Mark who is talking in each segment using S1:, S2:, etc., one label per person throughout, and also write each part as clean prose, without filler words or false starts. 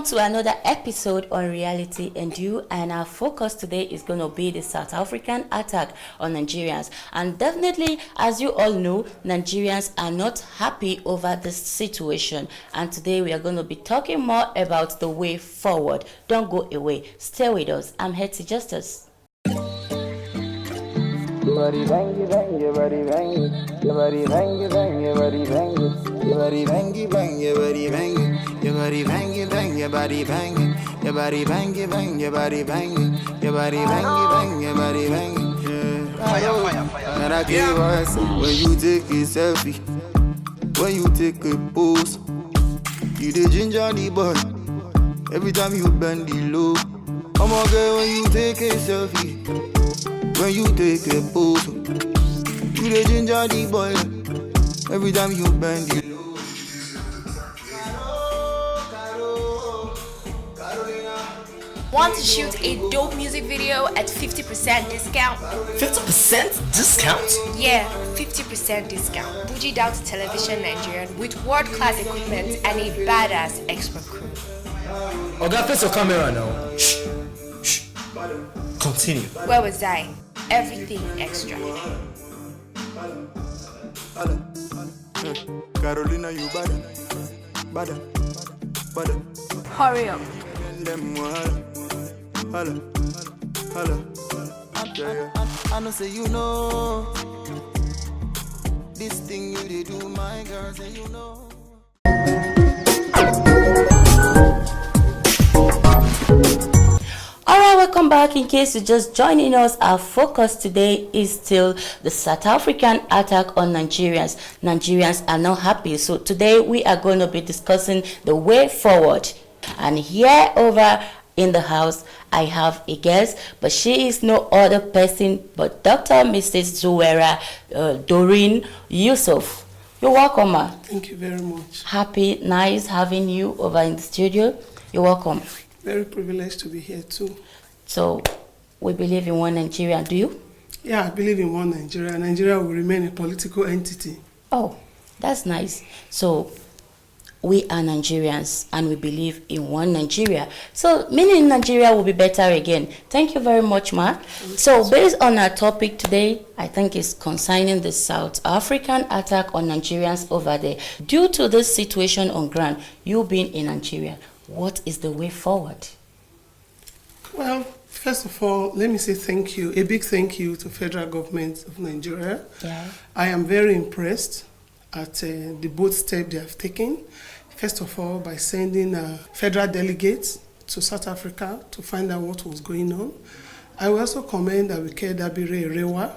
S1: to another episode on Reality and You, and our focus today is going to be the South African attack on Nigerians. And definitely, as you all know, Nigerians are not happy over this situation, and today we are going to be talking more about the way forward. Don't go away, stay with us. I'm Hetty Justice.
S2: Your body bang, bang, your body bang, your body bang, bang, your body bang, your body bang, bang, your body bang, your body bang, bang, your body bang, your body bang, bang, your body bang, your body bang, bang, your body bang. Fire, fire. And I give us when you take a selfie, when you take a pose, you the ginger the boy. Every time you bend the low, I'm okay when you take a selfie. When you take a pose, you the ginger the boy. Every time you bend it low.
S3: Want to shoot a dope music video at 50% discount?
S4: 50% discount?
S3: Yeah, 50% discount. Bougie down to Television Nigeria with world-class equipment and a badass expert crew.
S4: Oga, face your camera now. Shh. Continue.
S3: Where was I? Everything extra.
S2: Carolina, you bada.
S3: Hurry up.
S2: I know say you know this thing you did do, my girl, say you know.
S1: Alright, welcome back. In case you're just joining us, our focus today is still the South African attack on Nigerians. Nigerians are not happy, so today we are going to be discussing the way forward. And here over in the house, I have a guest, but she is no other person but Dr. Mrs. Zuwera Doreen Yusuf. You're welcome, ma.
S5: Thank you very much.
S1: Happy, nice having you over in the studio. You're welcome.
S5: Very privileged to be here too.
S1: So, we believe in one Nigeria, do you?
S5: Yeah, I believe in one Nigeria. Nigeria will remain a political entity.
S1: Oh, that's nice. So, we are Nigerians and we believe in one Nigeria. So, meaning Nigeria will be better again. Thank you very much, Ma. So, based on our topic today, I think it's concerning the South African attack on Nigerians over there. Due to this situation on ground, you being in Nigeria, what is the way forward?
S5: Well, first of all, let me say thank you, a big thank you to federal government of Nigeria.
S1: Yeah.
S5: I am very impressed at the bold step they have taken. First of all, by sending federal delegates to South Africa to find out what was going on. I will also commend Abike Dabire Erewa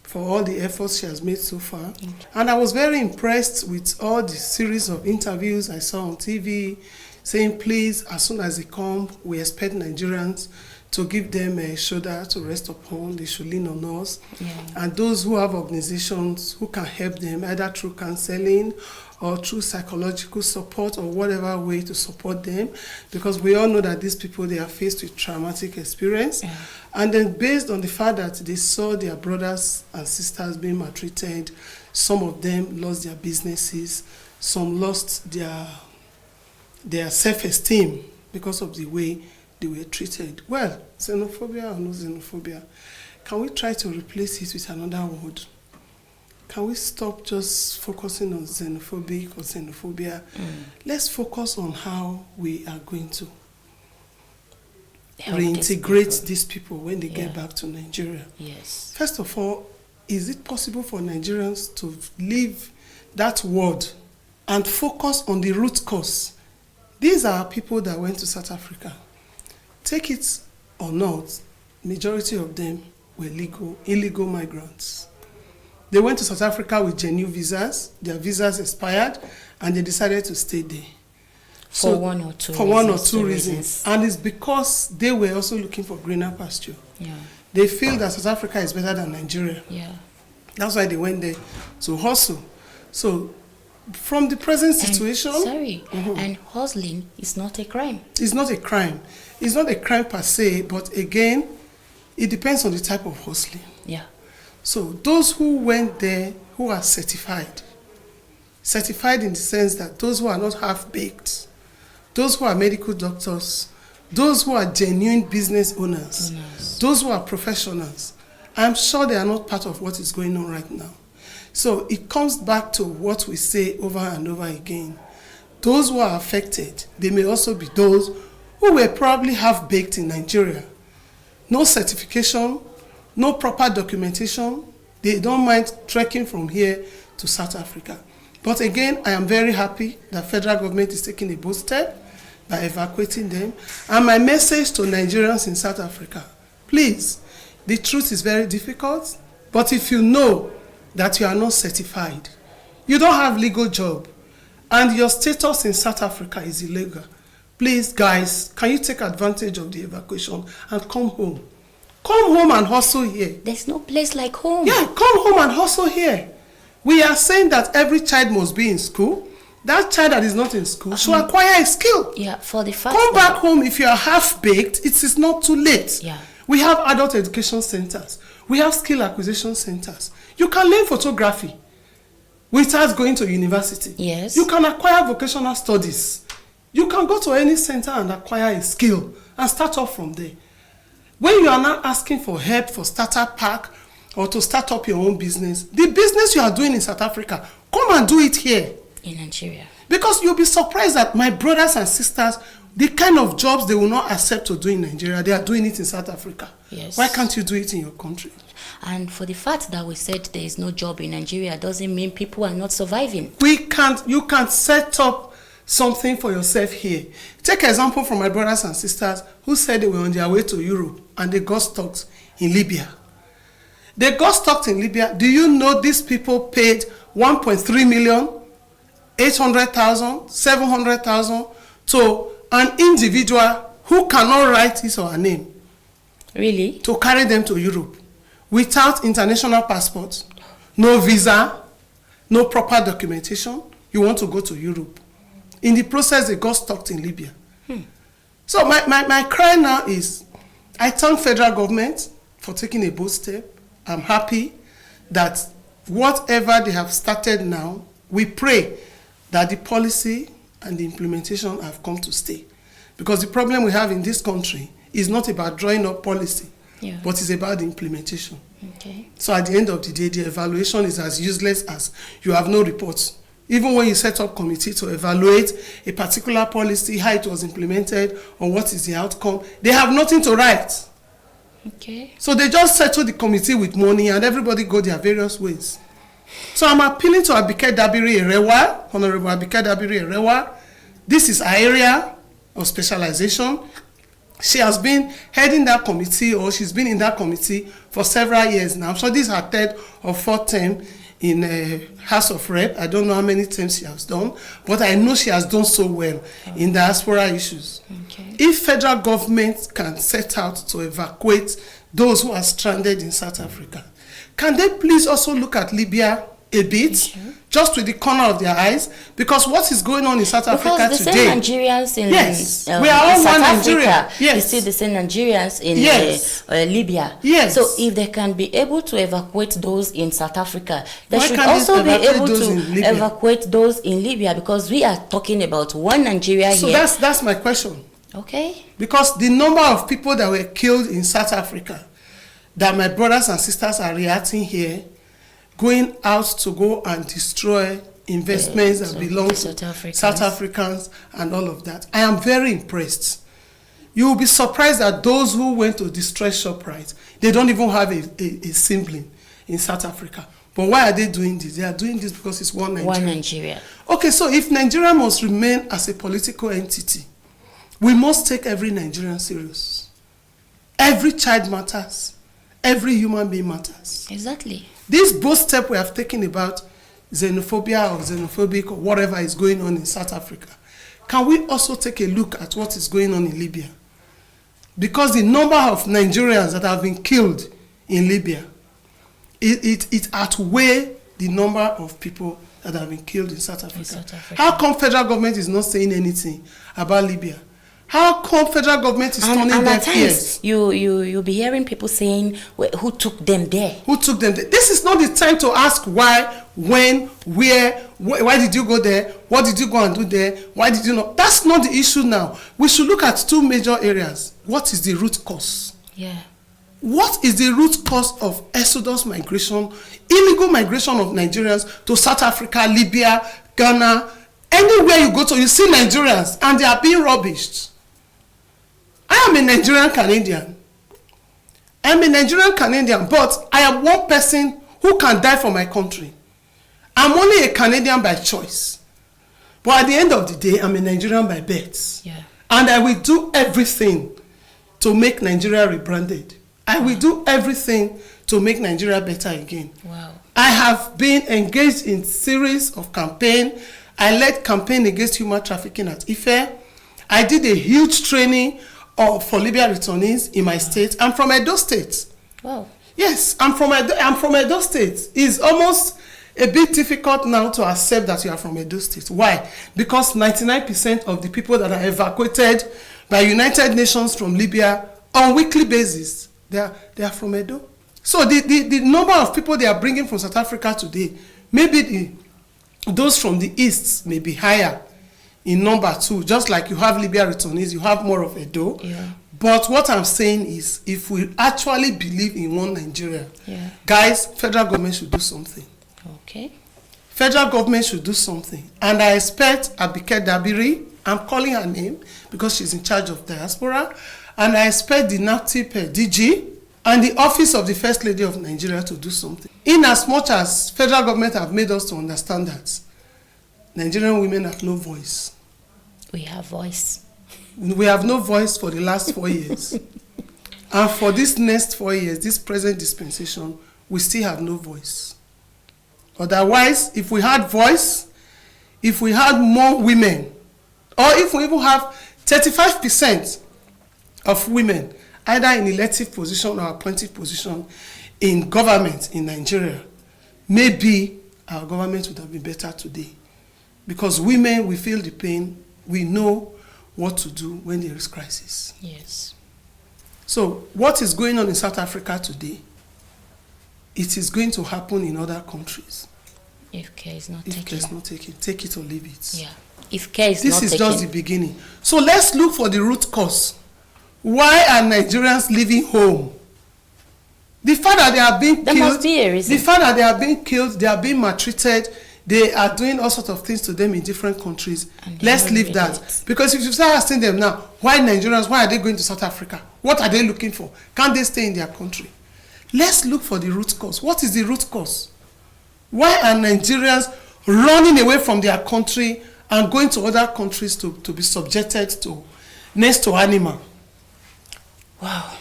S5: for all the efforts she has made so far. And I was very impressed with all the series of interviews I saw on TV, saying, please, as soon as they come, we expect Nigerians to give them a shoulder to rest upon. They should lean on us. Yeah. And those who have organizations who can help them, either through counseling or through psychological support or whatever way to support them, because we all know that these people, they are faced with traumatic experience. Yeah. And then based on the fact that they saw their brothers and sisters being maltreated, some of them lost their businesses, some lost their self-esteem because of the way they were treated. Well, xenophobia or no xenophobia, can we try to replace it with another word? Can we stop just focusing on xenophobic or xenophobia? Let's focus on how we are going to reintegrate these people when they get back to Nigeria.
S1: Yes.
S5: First of all, is it possible for Nigerians to leave that word and focus on the root cause? These are people that went to South Africa. Take it or not, majority of them were illegal migrants. They went to South Africa with genuine visas. Their visas expired, and they decided to stay there.
S1: For one or two reasons.
S5: And it's because they were also looking for greener pasture.
S1: Yeah.
S5: They feel that South Africa is better than Nigeria.
S1: Yeah.
S5: That's why they went there to hustle. So, from the present situation...
S1: And hustling is not a crime.
S5: It's not a crime. It's not a crime per se, but again, it depends on the type of hustling.
S1: Yeah.
S5: So those who went there, who are certified in the sense that those who are not half-baked, those who are medical doctors, those who are genuine business owners, those who are professionals, I'm sure they are not part of what is going on right now. So it comes back to what we say over and over again. Those who are affected, they may also be those who were probably half-baked in Nigeria. No certification, no proper documentation. They don't mind trekking from here to South Africa. But again, I am very happy that federal government is taking a bold step by evacuating them. And my message to Nigerians in South Africa, please, the truth is very difficult, but if you know that you are not certified, you don't have legal job, and your status in South Africa is illegal, please, guys, can you take advantage of the evacuation and come home? Come home and hustle here.
S1: There's no place like home.
S5: Yeah, come home and hustle here. We are saying that every child must be in school. That child that is not in school should acquire a skill.
S1: Yeah, for the fact
S5: Come back home if you are half-baked. It is not too late.
S1: Yeah.
S5: We have adult education centers. We have skill acquisition centers. You can learn photography without going to university.
S1: Yes.
S5: You can acquire vocational studies. You can go to any center and acquire a skill and start off from there. When you are not asking for help for startup pack or to start up your own business, the business you are doing in South Africa, come and do it here.
S1: In Nigeria.
S5: Because you'll be surprised that my brothers and sisters, the kind of jobs they will not accept to do in Nigeria, they are doing it in South Africa.
S1: Yes.
S5: Why can't you do it in your country?
S1: And for the fact that we said there is no job in Nigeria doesn't mean people are not surviving.
S5: You can't set up something for yourself here. Take an example from my brothers and sisters who said they were on their way to Europe and they got stuck in Libya. They got stuck in Libya. Do you know these people paid 1.3 million, 800,000, 700,000 to an individual who cannot write his or her name?
S1: Really?
S5: To carry them to Europe without international passport, no visa, no proper documentation. You want to go to Europe. In the process, they got stuck in Libya. So my cry now is, I thank federal government for taking a bold step. I'm happy that whatever they have started now, we pray that the policy and the implementation have come to stay. Because the problem we have in this country is not about drawing up policy, but it's about the implementation.
S1: Okay.
S5: So at the end of the day, the evaluation is as useless as you have no reports. Even when you set up committee to evaluate a particular policy, how it was implemented, or what is the outcome, they have nothing to write.
S1: Okay.
S5: So they just settle the committee with money and everybody go their various ways. So I'm appealing to Abike Dabiri Erewa, Honorable Abike Dabiri Erewa. This is her area of specialization. She has been heading that committee, or she's been in that committee for several years now. So this is her third or fourth term in House of Rep. I don't know how many terms she has done, but I know she has done so well in diaspora issues.
S1: Okay.
S5: If federal government can set out to evacuate those who are stranded in South Africa, can they please also look at Libya a bit, just with the corner of their eyes? Because what is going on in South Africa
S1: because the
S5: today?
S1: same Nigerians in,
S5: yes, we are all
S1: in
S5: one
S1: South
S5: Nigeria.
S1: Africa,
S5: Yes.
S1: you see the same Nigerians in Libya.
S5: Yes.
S1: So if they can be able to evacuate those in South Africa, they
S5: Why
S1: should
S5: can't
S1: also be
S5: they evacuate
S1: able
S5: those
S1: to
S5: in Libya?
S1: evacuate those in Libya, because we are talking about one Nigeria
S5: So
S1: here.
S5: that's my question.
S1: Okay.
S5: Because the number of people that were killed in South Africa, that my brothers and sisters are reacting here, going out to go and destroy investments that belong to South Africans and all of that. I am very impressed. You will be surprised that those who went to destroy ShopRite, they don't even have a sibling in South Africa. But why are they doing this? They are doing this because it's one Nigeria.
S1: One Nigeria.
S5: Okay, so if Nigeria must remain as a political entity, we must take every Nigerian serious. Every child matters. Every human being matters.
S1: Exactly.
S5: This bold step we have taken about xenophobia or xenophobic or whatever is going on in South Africa, can we also take a look at what is going on in Libya? Because the number of Nigerians that have been killed in Libya, it outweighs the number of people that have been killed in South Africa. How come federal government is not saying anything about Libya? How come federal government is turning their ears?
S1: You'll be hearing people saying, who took them there?
S5: Who took them there? This is not the time to ask why, when, where, why did you go there? What did you go and do there? Why did you not? That's not the issue now. We should look at two major areas. What is the root cause?
S1: Yeah.
S5: What is the root cause of exodus migration, illegal migration of Nigerians to South Africa, Libya, Ghana? Anywhere you go to, you see Nigerians and they are being rubbished. I am a Nigerian Canadian. I'm a Nigerian Canadian, but I am one person who can die for my country. I'm only a Canadian by choice. But at the end of the day, I'm a Nigerian by birth.
S1: Yeah.
S5: And I will do everything to make Nigeria rebranded. I will do everything to make Nigeria better again.
S1: Wow.
S5: I have been engaged in series of campaign. I led campaign against human trafficking at Ife. I did a huge training for Libya returnees in my state. I'm from Edo State.
S1: Wow.
S5: Yes, I'm from Edo State. It's almost a bit difficult now to accept that you are from Edo State. Why? Because 99% of the people that are evacuated by United Nations from Libya on weekly basis, they are from Edo. So the number of people they are bringing from South Africa today, maybe those from the east may be higher in number too. Just like you have Libya returnees, you have more of Edo.
S1: Yeah.
S5: But what I'm saying is, if we actually believe in one Nigeria, guys, federal government should do something.
S1: Okay.
S5: Federal government should do something. And I expect Abike Dabiri, I'm calling her name because she's in charge of diaspora, and I expect the NAPTIP DG and the Office of the First Lady of Nigeria to do something. In as much as federal government have made us to understand that Nigerian women have no voice.
S1: We have voice.
S5: We have no voice for the last 4 years. And for this next 4 years, this present dispensation, we still have no voice. Otherwise, if we had voice, if we had more women, or if we even have 35% of women, either in elective position or appointed position in government in Nigeria, maybe our government would have been better today. Because women, we feel the pain, we know what to do when there is crisis.
S1: Yes.
S5: So what is going on in South Africa today, it is going to happen in other countries.
S1: If care is not
S5: If
S1: taken.
S5: care is not taken, take it or leave it.
S1: Yeah. If care is
S5: This
S1: not
S5: is
S1: taken.
S5: just the beginning. So let's look for the root cause. Why are Nigerians leaving home? The fact that they are being
S1: There
S5: killed,
S1: must be a reason.
S5: the fact that they are being killed, they are being maltreated, they are doing all sorts of things to them in different countries.
S1: And they
S5: Let's
S1: don't
S5: leave
S1: relate.
S5: that. Because if you start asking them now, why Nigerians, why are they going to South Africa? What are they looking for? Can't they stay in their country? Let's look for the root cause. What is the root cause? Why are Nigerians running away from their country and going to other countries to be subjected to next to animal?
S1: Wow.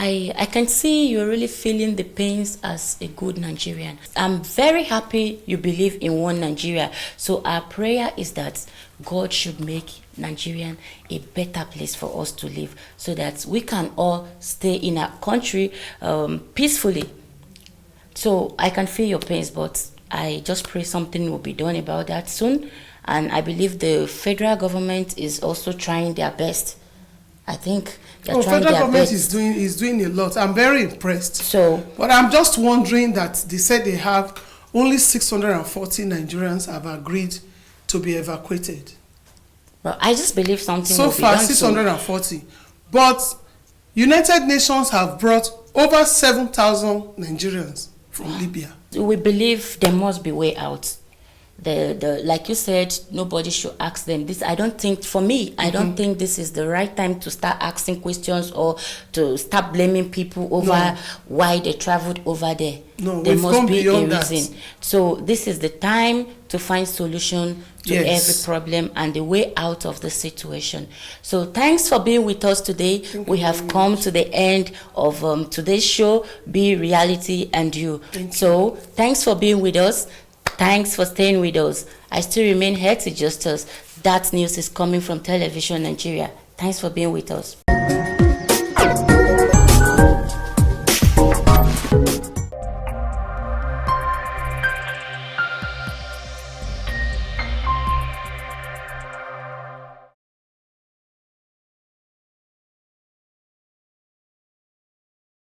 S1: I can see you're really feeling the pains as a good Nigerian. I'm very happy you believe in one Nigeria. So our prayer is that God should make Nigeria a better place for us to live so that we can all stay in our country peacefully. So I can feel your pains, but I just pray something will be done about that soon. And I believe the federal government is also trying their best. I think they're trying
S5: Federal
S1: their
S5: government
S1: best.
S5: is doing a lot. I'm very impressed.
S1: So,
S5: But I'm just wondering that they said they have only 640 Nigerians have agreed to be evacuated.
S1: well, I just believe something
S5: So
S1: will be
S5: far,
S1: done soon.
S5: 640. But United Nations have brought over 7,000 Nigerians from Libya.
S1: We believe there must be way out. The like you said, nobody should ask them this. I don't think, for me, I don't think this is the right time to start asking questions or to start blaming people over
S5: No.
S1: why they traveled over there.
S5: No,
S1: There
S5: we've
S1: must
S5: gone
S1: be a
S5: beyond that.
S1: reason. So this is the time to find solution to
S5: Yes.
S1: every problem and the way out of the situation. So thanks for being with us today. We have come to the end of today's show, Be Reality and You. So thanks for being with us. Thanks for staying with us. I still remain here to Justice. That news is coming from Television Nigeria. Thanks for being with us.